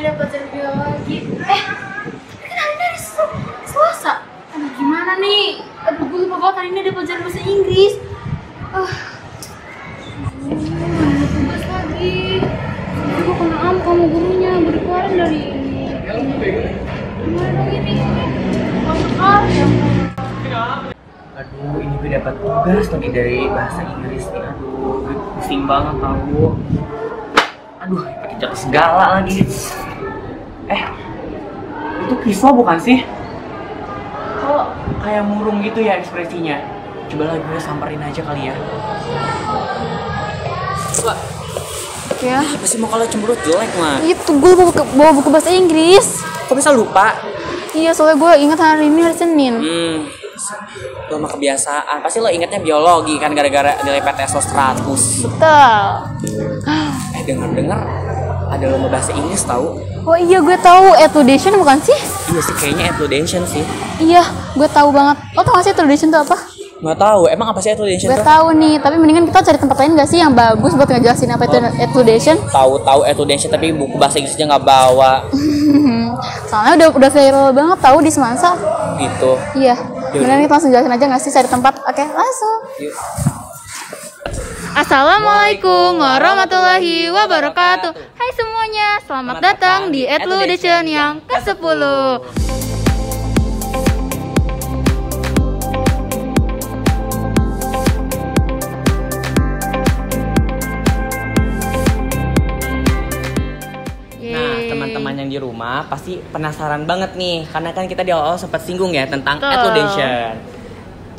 ada pelajaran biologi. Kan hari ini hari Selasa. Aduh, gimana nih? Aduh, gue lupa banget hari ini ada pelajaran bahasa Inggris. Ada tugas lagi. Gue kena kamu gurunya, gue dikeluarin dari ini. Gimana dong ini? Masuk ya. Aduh, ini gue dapat tugas lagi dari bahasa Inggris nih. Aduh, gue pusing banget tau. Aduh, pakai jatuh segala lagi. Itu Kriswa bukan sih? Kok kayak murung gitu ya ekspresinya? Coba lagi gue samperin aja kali ya. Coba. Ya. Apa sih mau kalau cemberut jelek mah? Itu gue bawa buku bahasa Inggris. Kok bisa lupa? Iya, soalnya gue ingat hari ini hari Senin. Lo mah kebiasaan. Pasti lo ingetnya biologi kan gara-gara nilai PTS lo 100. Betul. Dengar-dengar ada lomba bahasa Inggris tahu? Oh iya, gue tahu Etudition bukan sih? Iya sih, kayaknya Etudition sih. Iya, gue tahu banget. Lo tau gak sih Etudition itu apa? Nggak tahu, emang apa sih Etudition Gue tuh? tahu nih, tapi mendingan kita cari tempat lain gak sih yang bagus buat ngejelasin apa itu Etudition? Tahu Etudition tapi buku bahasa Inggrisnya nggak bawa. Soalnya udah viral banget tahu di Semansa. Gitu. Iya. Mendingan kita langsung jelasin aja gak sih cari tempat? Oke, langsung. Yuk. Assalamualaikum warahmatullahi wabarakatuh. Hai semuanya, selamat datang di Etudition yang ke-10. Nah, teman-teman yang di rumah pasti penasaran banget nih, karena kan kita di awal sempat singgung ya tentang Etudition.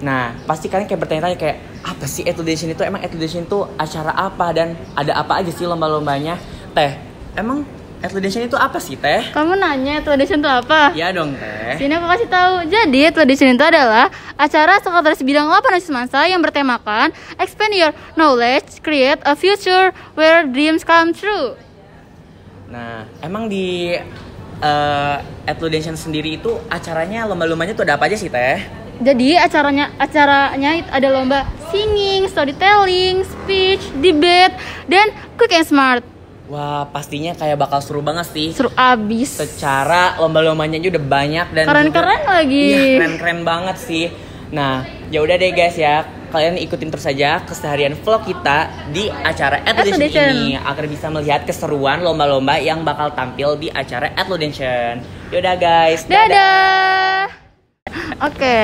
Nah, pasti kalian kayak bertanya-tanya kayak apa sih Etudition itu? Emang Etudition itu acara apa dan ada apa aja sih lomba-lombanya? Teh, emang Etudition itu apa sih, Teh? Kamu nanya Etudition itu apa? Ya dong, Teh. Sini aku kasih tahu. Jadi Etudition itu adalah acara sekretaris bidang 8 Semansa yang bertemakan Expand Your Knowledge, Create a Future Where Dreams Come True. Nah, emang di Etudition sendiri itu acaranya lomba-lombanya tuh ada apa aja sih, Teh? Jadi acaranya ada lomba singing, storytelling, speech, debate, dan quick and smart. Wah, pastinya kayak bakal seru banget sih. Seru abis. Secara lomba-lombanya aja udah banyak dan Keren-keren juga, lagi. Iya, keren-keren banget sih. Nah, ya udah deh guys ya. Kalian ikutin terus saja keseharian vlog kita di acara Etudition ini agar bisa melihat keseruan lomba-lomba yang bakal tampil di acara Etudition. Yaudah guys, Dadah. Oke,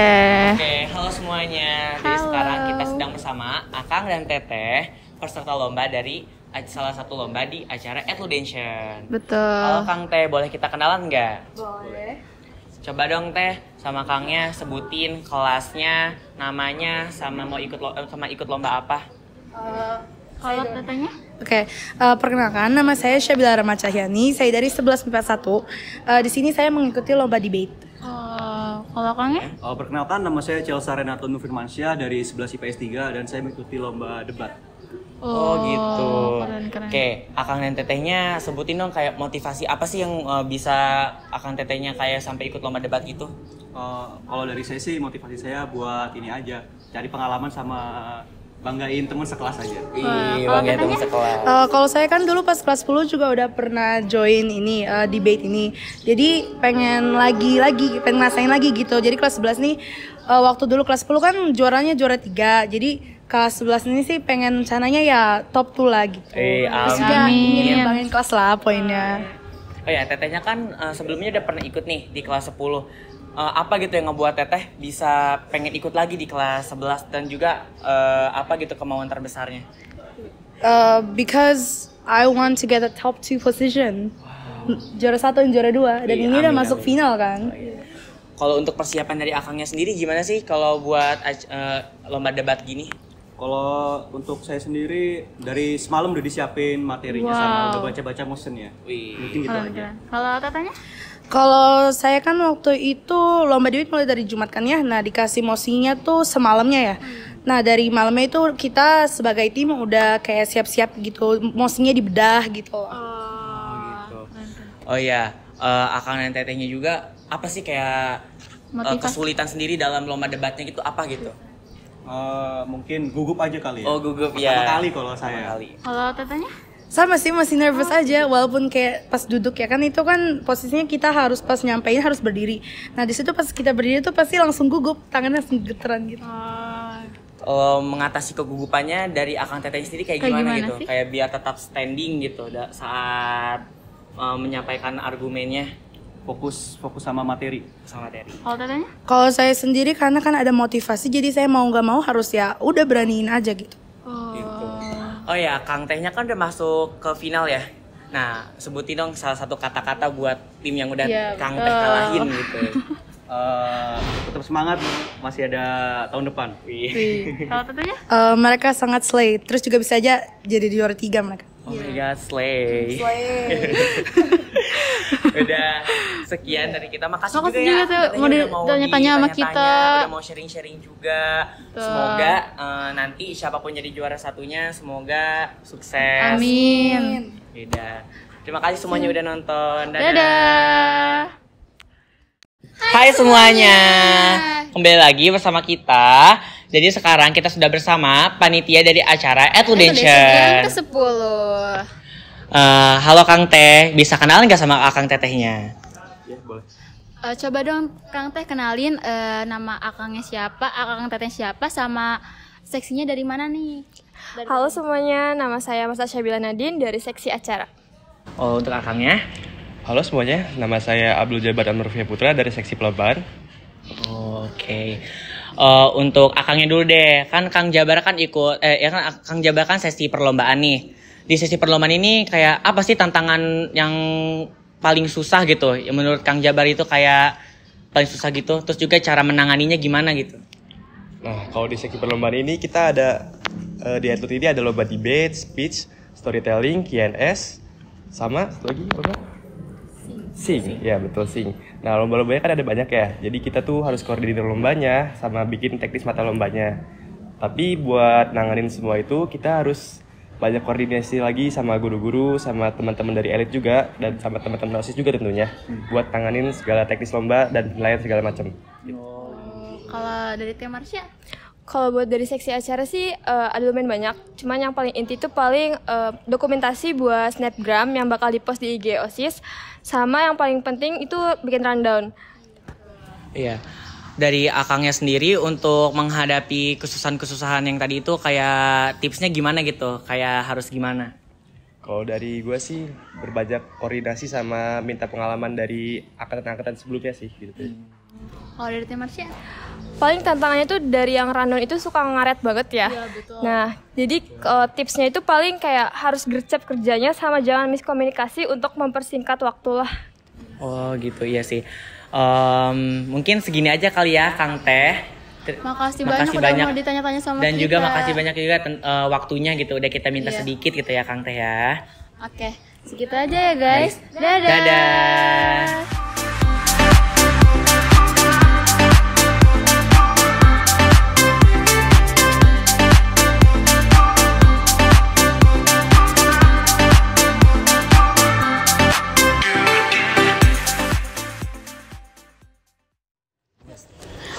halo semuanya. Jadi Halo. sekarang kita sedang bersama Akang dan Teteh, peserta lomba dari salah satu lomba di acara Etudition. betul. Halo Kang Teh, boleh kita kenalan nggak? Boleh. Coba dong Teh, sama Kangnya sebutin kelasnya, namanya, sama mau ikut lomba apa? Kalau tetanya? Oke, perkenalkan nama saya Syabila Rama Cahyani, saya dari 1141. Di sini saya mengikuti lomba debate. Kalau Kangnya? Perkenalkan, nama saya Chelsea Renato Nufirmansyah dari 11 IPS 3 dan saya mengikuti lomba debat. Oh gitu. Keren. Oke, Akang dan Tetehnya sebutin dong kayak motivasi apa sih yang bisa Akang Tetehnya kayak sampai ikut lomba debat gitu? Kalau dari saya sih motivasi saya buat ini aja, cari pengalaman sama banggain teman sekelas aja. Banggain teman sekelas. Kalau saya kan dulu pas kelas 10 juga udah pernah join ini debate ini. Jadi pengen pengen ngerasain lagi gitu. Jadi kelas 11 nih waktu dulu kelas 10 kan juaranya juara 3. Jadi kelas 11 ini sih pengen rencananya ya top 2 lah gitu. Terus juga ingin ngembangin kelas lah poinnya. Oh ya, Tetehnya kan sebelumnya udah pernah ikut nih di kelas 10. Apa gitu yang ngebuat Teteh bisa pengen ikut lagi di kelas 11 dan juga apa gitu kemauan terbesarnya? Because I want to get the top 2 position. Juara 1 dan juara 2 dan ini udah masuk final kan. Kalau untuk persiapan dari Akangnya sendiri gimana sih kalau buat lomba debat gini? Kalau untuk saya sendiri dari semalam udah disiapin materinya sama udah baca-baca motionnya. Mungkin gitu aja. Kalau tetanya? Kalau saya kan waktu itu lomba debate mulai dari Jumat kan ya. Nah dikasih motionnya tuh semalamnya ya. Nah dari malamnya itu kita sebagai tim udah kayak siap-siap gitu. Motionnya dibedah gitu. Oh iya, Akang dan Tetehnya juga apa sih kayak kesulitan sendiri dalam lomba debatnya gitu apa gitu? Mungkin gugup aja kali ya. Oh gugup Pertama ya. kali kalau saya. Kalau tetanya? Sama sih, masih nervous aja walaupun kayak pas duduk ya kan itu kan posisinya kita harus pas nyampein harus berdiri. Nah di situ pas kita berdiri tuh pasti langsung gugup, tangannya langsung geteran gitu. Mengatasi kegugupannya dari Akang Teteh sendiri kayak gimana gitu? Sih? Kayak biar tetap standing gitu saat menyampaikan argumennya. Fokus sama materi. Kalau Tetehnya? Kalau saya sendiri karena kan ada motivasi jadi saya mau nggak mau harus ya udah beraniin aja gitu. Gitu. Oh ya, Kang Tehnya kan udah masuk ke final ya. Nah, sebutin dong salah satu kata-kata buat tim yang udah Kang Teh kalahin gitu. Tetap semangat, masih ada tahun depan. Kalau Tetehnya? Mereka sangat slay, terus juga bisa aja jadi juara 3 mereka. Oh my god, slay. Udah sekian dari kita. Makasih juga ya. Mau tanya-tanya sama kita. Udah mau sharing-sharing juga. Semoga nanti siapapun jadi juara satunya semoga sukses. Amin. Udah. Terima kasih semuanya udah nonton. Dadah. Hai semuanya. Kembali lagi bersama kita. Jadi sekarang kita sudah bersama panitia dari acara Etudention yang ke-10. Halo Kang Teh, bisa kenalan nggak sama Akang Tetehnya? Ya, boleh. Coba dong Kang Teh kenalin nama Akangnya siapa, Akang Teteh siapa, sama seksinya dari mana nih? Halo semuanya, nama saya Mas Syabila Nadine dari seksi acara. Oh, untuk Akangnya? Halo semuanya, nama saya Abdul Jabar Amrufia Putra dari seksi pelomban. Oke. Untuk Akangnya dulu deh, kan Kang Jabar kan ikut, Kang Jabar kan sesi perlombaan nih. Di sesi perlombaan ini kayak apa sih tantangan yang paling susah gitu? Yang menurut Kang Jabar itu kayak paling susah gitu. Terus juga cara menanganinya gimana gitu? Nah, kalau di seksi perlombaan ini kita ada di atlet ini ada lomba debate, speech, storytelling, Q&S, sama satu lagi apa? Sing. Ya betul sing. Nah lomba-lombanya kan ada banyak ya. Jadi kita tuh harus koordinir lombanya sama bikin teknis mata lombanya. Tapi buat nanganin semua itu kita harus banyak koordinasi lagi sama guru-guru, sama teman-teman dari elit juga, dan sama teman-teman OSIS juga tentunya, buat nanganin segala teknis lomba dan penilaian segala macam. Kalau dari tim Marsha? Kalau buat dari seksi acara sih ada lumayan banyak. Cuman yang paling inti itu paling dokumentasi buat snapgram yang bakal dipost di IG OSIS. Sama yang paling penting itu bikin rundown. Iya. Dari Akangnya sendiri untuk menghadapi kesusahan-kesusahan yang tadi itu kayak tipsnya gimana gitu? Kayak harus gimana? Kalau dari gue sih berbanyak koordinasi sama minta pengalaman dari angkatan-angkatan sebelumnya sih gitu. Kalau dari tim Marsha? Paling tantangannya tuh dari yang rundown itu suka ngaret banget ya. Iya, betul. Nah, jadi tipsnya itu paling kayak harus gercep kerjanya sama jangan miskomunikasi untuk mempersingkat waktu lah. Oh gitu, iya sih. Mungkin segini aja kali ya Kang Teh. Makasih banyak udah mau ditanya-tanya sama dan kita. juga makasih banyak juga waktunya gitu. Udah kita minta Iya. sedikit gitu ya Kang Teh ya. Oke, segitu aja ya guys. Dadah. Dadah.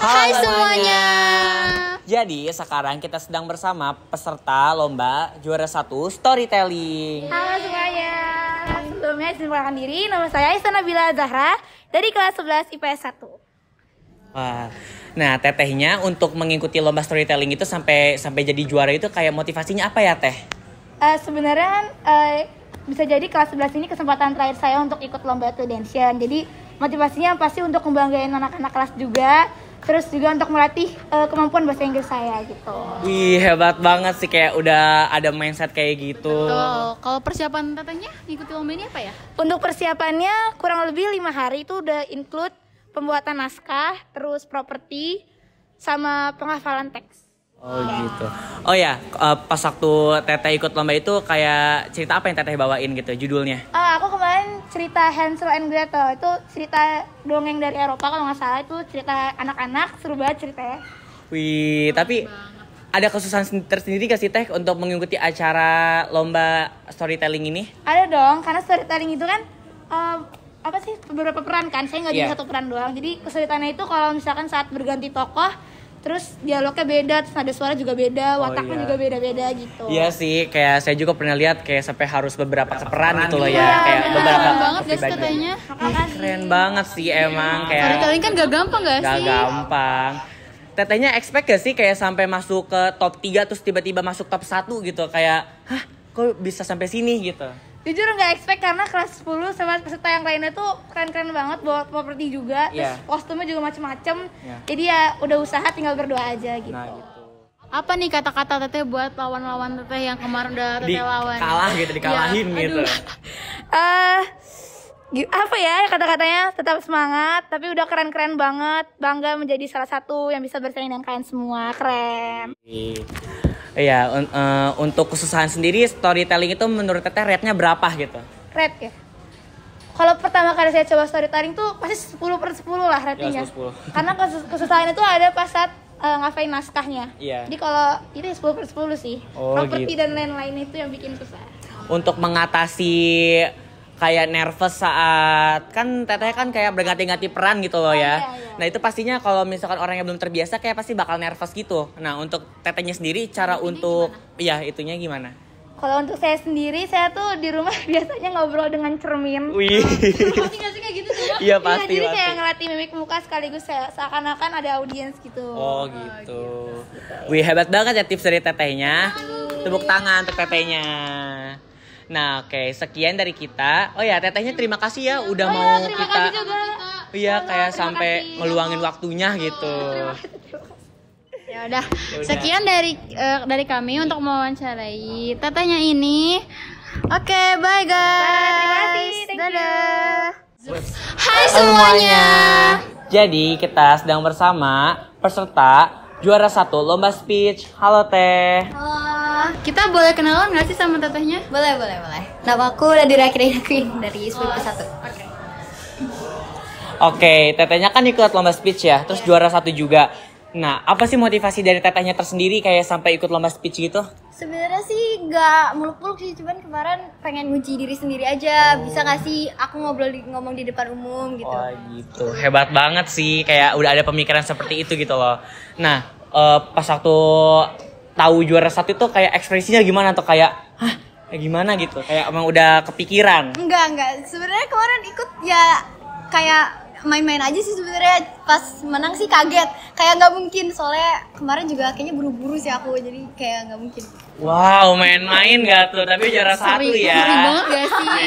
Hai semuanya. Jadi sekarang kita sedang bersama peserta lomba juara 1 storytelling. Halo semuanya. Sebelumnya izin memperkenalkan diri, nama saya Aisyah Nabila Zahra dari kelas 11 IPS 1. Wah. Nah, Tetehnya untuk mengikuti lomba storytelling itu sampai jadi juara itu kayak motivasinya apa ya, Teh? Sebenarnya kan bisa jadi kelas 11 ini kesempatan terakhir saya untuk ikut lomba Etudention. Jadi motivasinya pasti untuk membanggain anak-anak kelas juga. Terus juga untuk melatih kemampuan bahasa Inggris saya gitu. Wih, hebat banget sih, kayak udah ada mindset kayak gitu. Betul. Kalau persiapan Tetehnya ngikuti lomba ini apa ya? Untuk persiapannya kurang lebih 5 hari itu udah include pembuatan naskah, terus properti, sama penghafalan teks. Oh gitu. Oh ya, pas waktu Teteh ikut lomba itu kayak cerita apa yang Teteh bawain gitu judulnya? Aku kemarin cerita Hansel and Gretel, itu cerita dongeng dari Eropa kalau nggak salah, itu cerita anak-anak, seru banget ceritanya. Wih, tapi ada kesusahan tersendiri gak sih Teh untuk mengikuti acara lomba storytelling ini? Ada dong, karena storytelling itu kan beberapa peran kan, saya nggak jadi satu peran doang. Jadi kesulitannya itu kalau misalkan saat berganti tokoh, terus dialognya beda, terus nada suara juga beda, wataknya juga beda-beda gitu. Iya sih, kayak saya juga pernah lihat kayak sampai harus beberapa peran gitu loh ya, kayak Keren beberapa banget guys katanya. keren banget sih emang kayak Storytelling kan gak gampang gak gak sih? gampang. Tetehnya expect gak sih kayak sampai masuk ke top 3 terus tiba-tiba masuk top 1 gitu, kayak hah kok bisa sampai sini gitu. Jujur nggak expect karena kelas 10 sama peserta yang lainnya tuh keren-keren banget, bawa properti juga, terus kostumnya juga macem-macem. Jadi ya udah usaha tinggal berdoa aja gitu. Nah gitu. Apa nih kata-kata teteh buat lawan-lawan teteh yang kemarin udah teteh lawan? Kalah gitu, dikalahin gitu. Apa ya kata-katanya, tetap semangat, tapi udah keren-keren banget, bangga menjadi salah satu yang bisa bersaing dengan kalian semua, keren. Iya, untuk kesusahan sendiri storytelling itu menurut teteh rate-nya berapa gitu? Rate ya? Kalau pertama kali saya coba storytelling tuh pasti 10/10 lah ratingnya. Ya, 10/10. Karena kesusahan itu ada pas saat ngafalin naskahnya. Iya. Jadi kalau itu 10/10 sih. Oh, Properti gitu. dan lain-lain itu yang bikin susah. Untuk mengatasi kayak nervous saat kan teteh kan kayak berganti-ganti peran gitu loh ya. Iya. Nah itu pastinya kalau misalkan orang yang belum terbiasa kayak pasti bakal nervous gitu. Nah untuk tetehnya sendiri cara untuk itunya gimana? Kalau untuk saya sendiri, saya tuh di rumah biasanya ngobrol dengan cermin. Wih. Pasti gak sih kayak gitu coba? Iya pasti. Jadi pasti. kayak ngelatih mimik muka sekaligus saya seakan-akan ada audiens gitu. Oh gitu. Wih hebat banget ya tips dari tetehnya. Tepuk tangan untuk tetehnya. Nah oke, sekian dari kita. Oh ya tetehnya terima kasih ya udah mau kita. Iya kayak sampai ngeluangin waktunya gitu. Ya udah. Sekian dari kami untuk mewawancarai tetehnya ini. Oke, bye guys. Dadah. Hai semuanya. Jadi kita sedang bersama peserta juara 1 lomba speech. Halo Teh. Kita boleh kenalan gak sih sama tetehnya? Boleh. Nama aku Nadira Kiraina Queen dari SPIP 1. Oke, tetehnya kan ikut lomba speech ya, terus juara 1 juga. Nah, apa sih motivasi dari tetehnya tersendiri kayak sampai ikut lomba speech gitu? Sebenarnya sih gak muluk-muluk sih, cuman kemarin pengen nguji diri sendiri aja. Bisa gak sih aku ngomong di depan umum gitu. Wah gitu, hebat banget sih, kayak udah ada pemikiran seperti itu gitu loh. Nah, pas waktu tahu juara 1 itu kayak ekspresinya gimana tuh, kayak hah, kayak gimana gitu, kayak emang udah kepikiran? Enggak. Sebenarnya kemarin ikut ya kayak main-main aja sih sebenarnya. Pas menang sih kaget, kayak nggak mungkin, soalnya kemarin juga kayaknya buru-buru sih aku, jadi kayak nggak mungkin. Wow, main-main gak tuh, tapi juara 1 ya. Seri banget gak sih?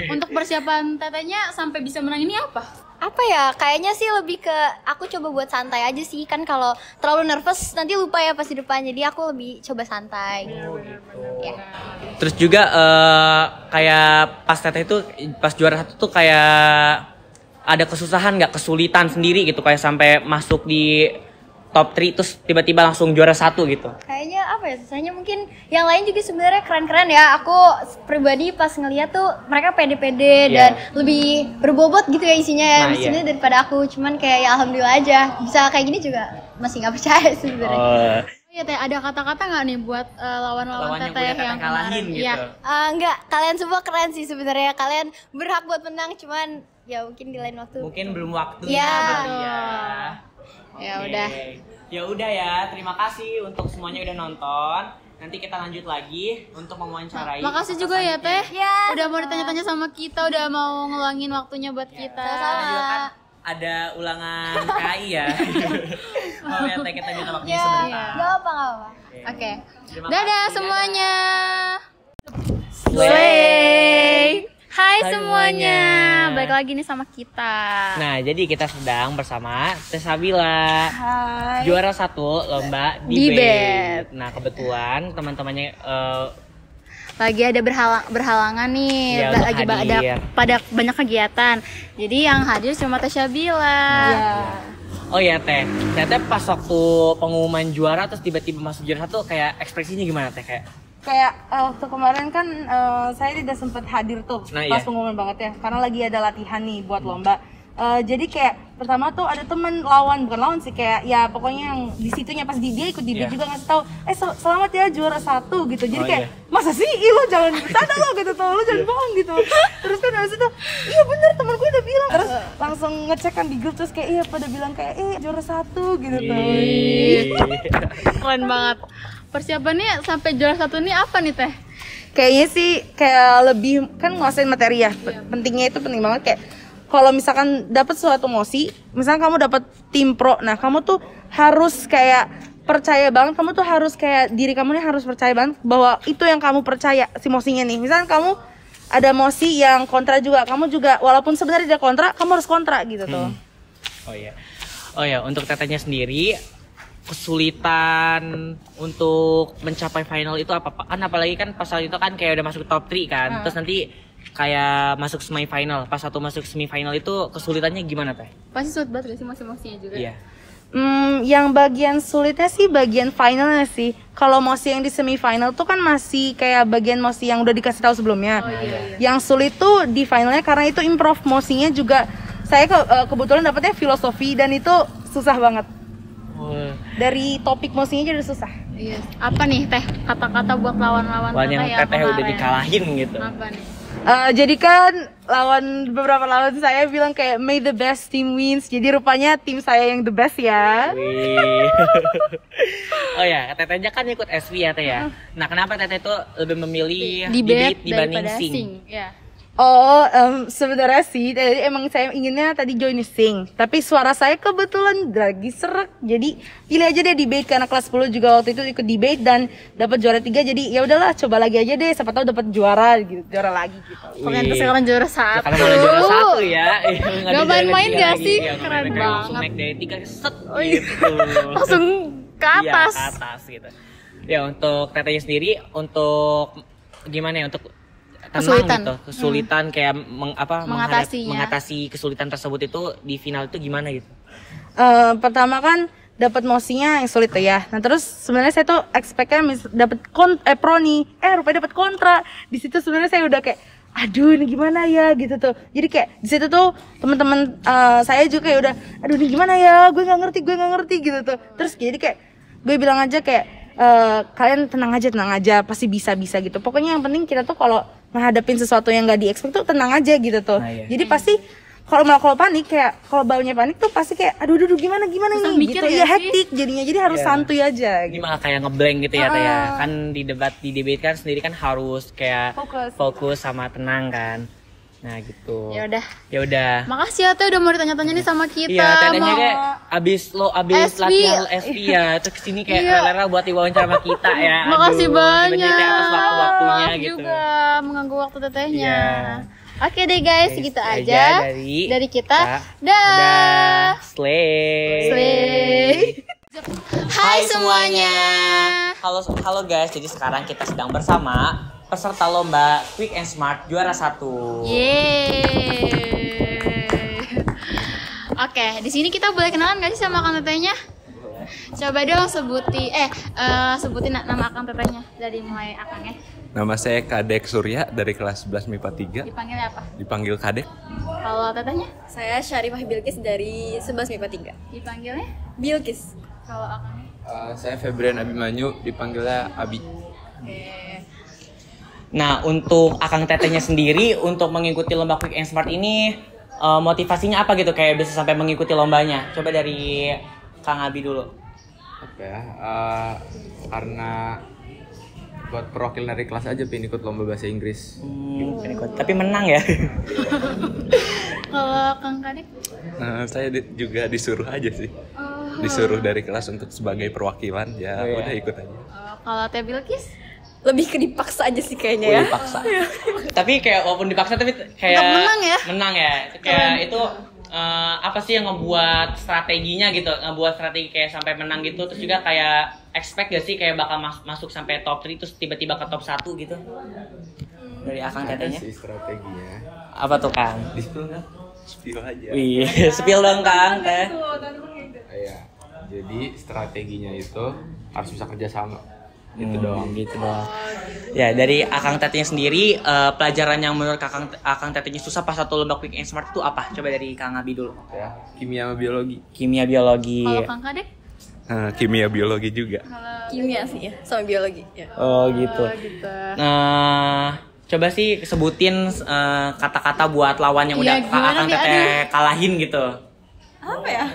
Untuk persiapan tetehnya sampai bisa menang ini apa? Apa ya, kayaknya sih lebih ke aku coba buat santai aja sih, kan kalau terlalu nervous nanti lupa ya pas di depan, jadi aku lebih coba santai gitu. Ya. Terus juga kayak pas teteh itu pas juara 1 tuh kayak ada kesusahan nggak, kesulitan sendiri gitu kayak sampai masuk di top 3 terus tiba-tiba langsung juara 1 gitu? Kayaknya apa ya, susahnya mungkin yang lain juga sebenarnya keren-keren ya. Aku pribadi pas ngeliat tuh mereka pede-pede dan lebih berbobot gitu ya isinya ya, isinya daripada aku. Cuman kayak ya alhamdulillah aja bisa kayak gini juga masih nggak percaya sebenarnya. Iya Teh, ada kata-kata nggak nih buat lawan-lawan teteh yang kalahin gitu? Iya. Enggak, kalian semua keren sih sebenarnya. Kalian berhak buat menang, cuman ya mungkin di lain waktu. Mungkin belum waktunya. Ya. Ya udah. Ya udah ya, terima kasih untuk semuanya udah nonton. Nanti kita lanjut lagi untuk mewawancarai. Makasih juga ya Teh. Ya, udah mau ditanya-tanya sama kita, udah mau ngeluangin waktunya buat kita. Sama-sama. Ada ulangan KI ya. Mau ya Teh, kita minta waktunya Ya, sebentar. nggak apa-apa. Oke. Terima Dadah kasih, semuanya. Slay. Hai semuanya. Balik lagi nih sama kita. Nah, jadi kita sedang bersama Teh Sabila. Hai. Juara 1 lomba debate. Nah, kebetulan teman-temannya Lagi ada berhalangan nih, Ya, untuk lagi hadir. pada banyak kegiatan. Jadi yang hadir cuma Teh Sabila. Oh ya Teh pas waktu pengumuman juara terus tiba-tiba masuk juara 1 kayak ekspresinya gimana Teh kayak? Kayak waktu kemarin kan saya tidak sempat hadir tuh Nah, pas iya. pengumuman banget ya, karena lagi ada latihan nih buat lomba. Jadi kayak pertama tuh ada teman bukan lawan sih, kayak ya pokoknya yang di situnya pas dia ikut debate juga ngasih tahu selamat ya juara 1 gitu. Jadi kayak masa sih lo jangan bercanda lo gitu tuh, lo jangan bohong gitu. Terus kan habis itu iya bener temen gue udah bilang, terus langsung ngecek kan di grup, terus kayak iya pada bilang kayak juara 1 gitu tuh. Keren banget. Persiapannya sampai juara 1 nih apa nih Teh? Kayaknya sih kayak lebih kan nguasain materi ya. Pentingnya itu penting banget, kayak kalau misalkan dapat suatu mosi, misalkan kamu dapat tim pro, nah kamu tuh harus kayak percaya banget, kamu tuh harus kayak diri kamu nih harus percaya banget bahwa itu yang kamu percaya si mosinya nih. Misalkan kamu ada mosi yang kontra juga, kamu juga walaupun sebenarnya dia kontra, kamu harus kontra gitu tuh. Oh ya, untuk Tetehnya sendiri kesulitan untuk mencapai final itu apa Pak? Kan apalagi kan pas saat itu kan kayak udah masuk top 3 kan. Terus nanti kayak masuk semifinal. Pas satu masuk semifinal itu kesulitannya gimana Teh? Pasti sulit banget gak sih mosi-mosinya juga? Iya. Yang bagian sulitnya sih bagian finalnya sih. Kalau mosi yang di semifinal tuh kan masih kayak bagian mosi yang udah dikasih tahu sebelumnya. Yang sulit tuh di finalnya karena itu improv mosinya juga. Saya kebetulan dapetnya filosofi dan itu susah banget. Dari topik mosinya aja udah susah. Iya. Apa nih Teh kata-kata buat lawan-lawan yang Teteh udah dikalahin gitu? Apa nih? Jadi kan beberapa lawan saya bilang kayak may the best team wins. Jadi rupanya tim saya yang the best ya. Oh ya, Tetehnya kan ikut SV ya Teh ya. Nah kenapa Teteh itu lebih memilih debate dibanding sing? Ya. Sebenarnya sih tadi emang saya inginnya tadi join sing, tapi suara saya kebetulan lagi serak, jadi pilih aja deh debate karena kelas 10 juga waktu itu ikut debate dan dapat juara 3, jadi ya udahlah coba lagi aja deh, siapa tahu dapat juara gitu, juara lagi gitu. Ternyata sekarang juara 1. Karena malah juara 1 ya. Gak main-main gak sih? Keren banget. Langsung naik dari 3 set gitu. Langsung ke atas. Iya, ke atas gitu. Ya untuk Tetehnya sendiri untuk gimana ya untuk kesulitan gitu, kesulitan kayak mengatasi kesulitan tersebut itu di final itu gimana gitu? Pertama kan dapat mosinya yang sulit tuh ya. Nah terus sebenarnya saya tuh expect-nya dapat pro nih, rupanya dapat kontra. Di situ sebenarnya saya udah kayak aduh ini gimana ya gitu tuh. Jadi kayak di situ tuh teman-teman saya juga kayak udah aduh ini gimana ya, gue nggak ngerti gitu tuh. Terus jadi kayak gue bilang aja kayak kalian tenang aja pasti bisa gitu. Pokoknya yang penting kita tuh kalau menghadapin sesuatu yang nggak di-expect tuh tenang aja gitu tuh. Jadi pasti kalau panik kayak kalau baunya panik tuh pasti kayak aduh gimana nih gitu ya, hektik jadinya, jadi harus santuy aja gitu. Ini gitu. malah kayak ngeblank gitu ya Teh ya. Kan di debate kan sendiri kan harus kayak fokus sama tenang kan. Nah gitu. Ya udah. Makasih ya Teh udah mau ditanya-tanya nih sama kita. Iya, Tetehnya kayak abis latihan SV ya, terus kesini kayak rela buat diwawancara sama kita ya. Makasih banyak. Atas waktu-waktunya Maaf gitu. juga mengganggu waktu Tetehnya. Iya. Oke deh guys, segitu aja dari kita. Dah. Slay. Hai semuanya. Halo guys, jadi sekarang kita sedang bersama peserta lomba Quick and Smart juara 1. Yeay. Oke, di sini kita boleh kenalan gak sih sama Kang Tetehnya? Coba dong sebutin nama Kang Tetehnya dari mulai Akangnya. Nama saya Kadek Surya dari kelas 11 MIPA 3. Dipanggilnya apa? Dipanggil Kadek. Kalau Tetehnya? Saya Syarifah Bilkis dari 11 MIPA 3. Dipanggilnya? Bilkis. Kalau Akangnya? Saya Febrian Abimanyu, dipanggilnya Abi. Oke. Nah, untuk Akang Tetehnya sendiri untuk mengikuti lomba Quick and Smart ini motivasinya apa gitu kayak bisa sampai mengikuti lombanya? Coba dari Kang Abi dulu. Apa ya? Karena buat perwakilan dari kelas aja pengen ikut lomba bahasa Inggris. Tapi menang ya. Kalau Kang Kadek? Nah, saya juga disuruh aja sih. Disuruh dari kelas untuk sebagai perwakilan, ya udah ikut aja. Kalau Teh Bilkis? Lebih ke dipaksa aja sih kayaknya ya. Dipaksa. Tapi kayak walaupun dipaksa tapi kayak menang ya. Kayak itu apa sih yang ngebuat strateginya gitu, ngebuat strategi kayak sampai menang gitu, terus juga kayak expect gak sih kayak bakal masuk sampai top 3 terus tiba-tiba ke top 1 gitu? Dari Akang Tetehnya? Ada sih strateginya. Apa tuh Kang? Di-spill kan? Spill aja. Wih, spill dong Kang Teh. Iya. Jadi strateginya itu harus bisa kerja sama. Gitu doang. Ya, dari Akang Tetehnya sendiri, pelajaran yang menurut Akang Tetehnya susah pas satu lomba Quick and Smart itu apa? Coba dari Kang Abi dulu. Ya, kimia sama biologi. Kimia biologi. Kalau Kang Kadek? Kimia biologi juga. Kimia sih ya, sama biologi. Ya. Oh gitu. Coba sih sebutin kata-kata buat lawan yang udah Akang Teteh kalahin gitu. Apa ya?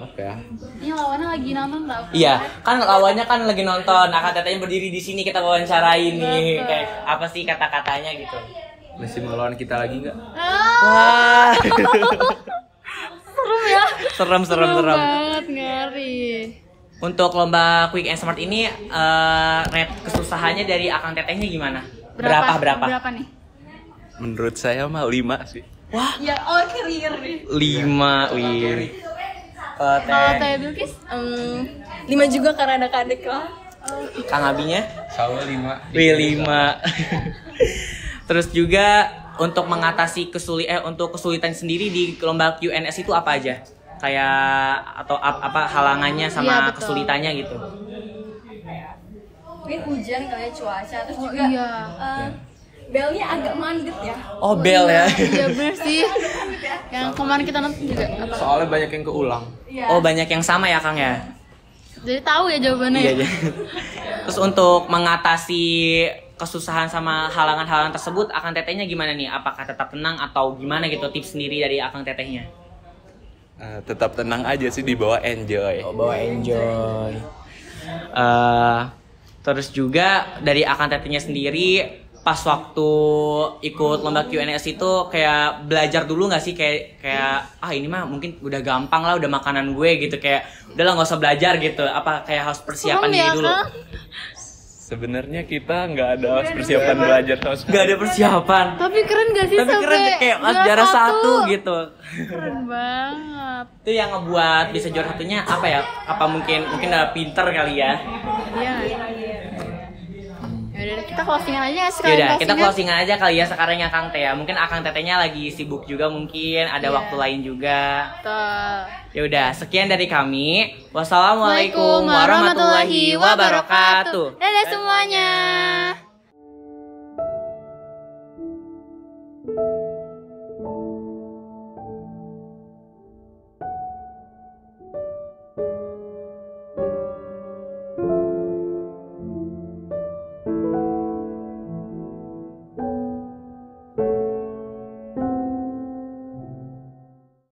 Apa ya? Ini lawannya lagi nonton tau? Iya, kan lawannya kan lagi nonton. Akang Tetehnya berdiri di sini kita wawancarain nih. Kayak apa sih kata-katanya gitu. Masih mau lawan kita lagi nggak? Wah. Serem ya? Serem. Banget, ngeri. Untuk lomba Quick and Smart ini rate kesusahannya dari Akang Tetehnya gimana? Berapa? Berapa nih? Menurut saya mah 5 sih. Wah, Ya, carrier nih. 5, wih. Kalau Teh Bilkis? 5 juga karena ada kadek lah. Kang Abinya? Sama 5. Wih, 5. Terus juga untuk mengatasi untuk kesulitan sendiri di lomba QNS itu apa aja? Kayak atau apa halangannya sama kesulitannya gitu? Mungkin hujan kali ya, cuaca, terus juga Iya. belnya agak mandet ya. Oh, bel ya. Iya bener sih. Yang kemarin kita nonton juga. Apa? Soalnya banyak yang keulang. Oh, banyak yang sama ya, Kang ya? Jadi tahu ya jawabannya. Iya. Terus untuk mengatasi kesusahan sama halangan-halangan tersebut, Akang Tetehnya gimana nih? Apakah tetap tenang atau gimana gitu tips sendiri dari Akang Tetehnya? Tetap tenang aja sih, dibawa enjoy. Oh, bawa enjoy. Terus juga dari Akang Tetehnya sendiri pas waktu ikut lomba QNS itu kayak belajar dulu nggak sih kayak ini mah mungkin udah gampang lah, udah makanan gue gitu, kayak udahlah nggak usah belajar gitu, apa kayak harus persiapan diri dulu? Sebenarnya kita nggak ada persiapan belajar terus. Nggak ada persiapan. Tapi keren gak sih? Tapi keren kayak juara 1 gitu. Keren banget. Itu yang ngebuat bisa juara 1-nya apa ya? Apa mungkin udah pinter kali ya? Iya. Yaudah kita closingan aja nggak sih? Yaudah kita closingan aja kali ya sekarang ya Kang Teh ya. Mungkin Akang Tetehnya lagi sibuk juga, mungkin ada waktu lain juga. Betul. Yaudah sekian dari kami. Wassalamualaikum warahmatullahi wabarakatuh. Dadah semuanya.